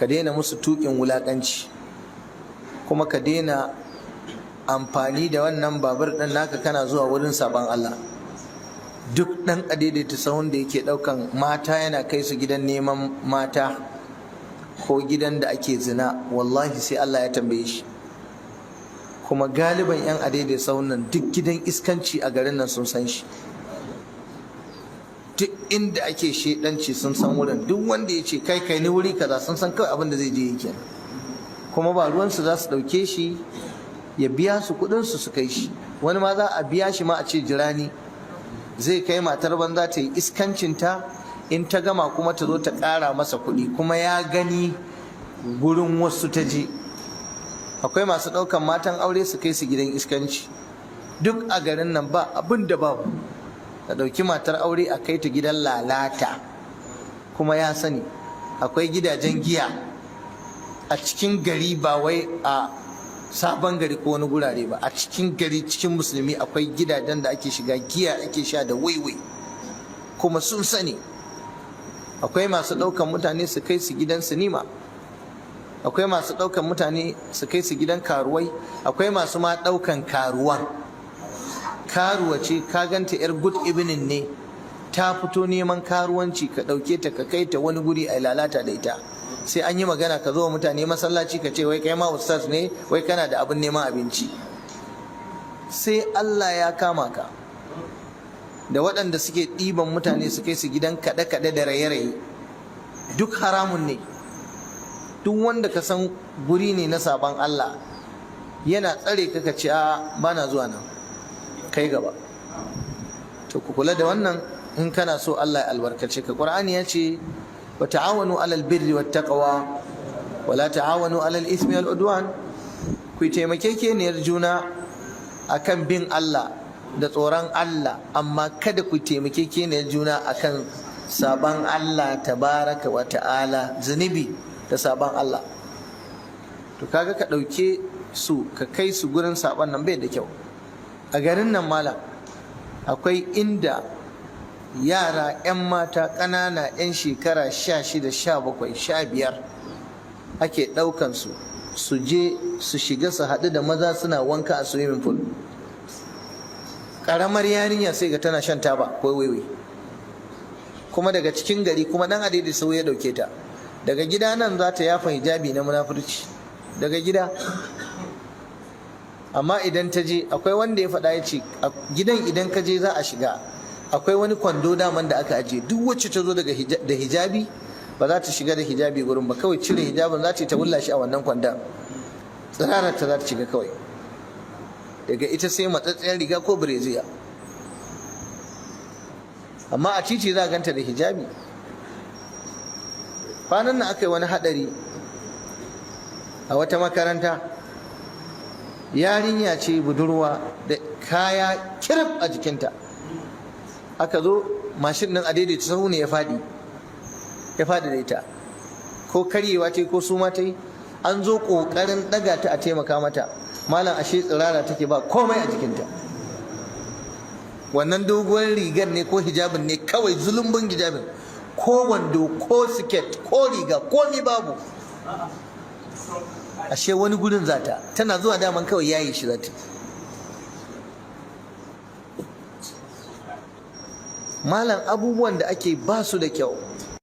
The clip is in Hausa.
ka daina musu tuƙin wulaƙanci, kuma ka daina amfani da wannan babur ɗin naka kana zuwa wurin sabon Allah. Duk ɗan adaidaita sahun da yake ɗaukan mata yana kai su gidan neman mata ko gidan da ake zina, wallahi sai Allah ya tambaye shi. Kuma galiban 'yan adaidaita sahun nan duk gidan iskanci a garin nan sun san shi, duk inda ake shedanci sun san wurin. Duk wanda ya ce kai ni wuri kaza sun san kawai abin da zai je yake, kuma ba ruwansu za su ɗauke shi ya biya su kuɗinsu su kai shi. Wani ma za a biya shi ma a ce jirani, zai kai matar banza ta yi iskancinta, in ta gama kuma ta zo ta ƙara masa kuɗi, kuma ya gani gurin wasu ta je. Akwai masu ɗaukan matan aure su kai su gidan iskanci, duk a garin nan ba abin da babu. Ka ɗauki matar aure a kai ta gidan lalata, kuma ya sani. Akwai gidajen giya a cikin gari, ba wai a sabon gari ko wani gurare ba, a cikin gari cikin musulmi akwai gidajen da ake shiga giya ake sha da waiwai, kuma sun sani. Akwai masu ɗaukan mutane su kai su gidan sinima, akwai masu ɗaukan mutane su kai su gidan karuwai, akwai masu ma ɗaukan karuwan. Karuwa ce ka ganta yar good evening ne, ta fito neman karuwanci, ka ɗauke ta ka kai ta wani guri a lalata da ita. Sai an yi magana ka zo mutane masallaci ka ce wai kai ma ustaz ne, wai kana da abin neman abinci. Sai Allah ya kama ka. Da waɗanda suke ɗiban mutane su kai su gidan kaɗe-kaɗe da raye-raye, duk haramun ne. Duk wanda ka san guri ne na sabon Allah yana tsare ka, ka ce a bana zuwa nan, kai gaba. To ku kula da wannan in kana so Allah ya albarkace ka. Qur'ani ya ce wa ta'awanu 'alal birri wat taqwa wa la ta'awanu 'alal ithmi wal udwan. Ku taimakekeniyar juna akan bin Allah da tsoron Allah, amma kada ku taimakekeniyar juna akan saban Allah tabaraka wa ta'ala, zunubi da saban Allah. To kaga ka ɗauke su ka kai su gurin saban nan bai da kyau. A garin nan malam akwai inda yara 'yan mata ƙanana 'yan shekara 16, 17, 15 ake ɗaukan su su je su shiga su haɗu da maza suna wanka a swimming pool. Ƙaramar yarinya sai ga tana shan taba ko wiwi, kuma daga cikin gari, kuma ɗan adidi sau ya ɗauke ta. Daga gida nan za ta yafa hijabi na munafurci, daga gida. Amma idan ta je, akwai wanda ya faɗa ya ce gidan idan ka je za a shiga, akwai wani kwando daman da aka ajiye, duk wacce ta zo da hijabi ba za ta shiga da hijabi gurin ba, kawai cire hijabin za ta wulla shi a wannan kwandon, tsirarar ta za ta shiga kawai, daga ita sai matsatsiyar riga ko bireziya. Amma a titi za a ganta da hijabi. Kwanan nan aka yi wani haɗari a wata makaranta, yarinya ce budurwa da kaya kirif a jikinta, aka zo mashin ɗin a daidaita sahu ne ya faɗi da ita, ko karyewa ce ko suma ta yi. An zo ƙoƙarin ɗaga ta a taimaka mata, malam ashe tsirara take, ba komai a jikinta. Wannan doguwar rigar ne ko hijabin ne, kawai zulumbin hijabin, ko wando ko siket ko riga komi babu. Ashe wani gudun zata, tana zuwa daman kawai yayi shi zata. Malam abubuwan da ake ba su da kyau.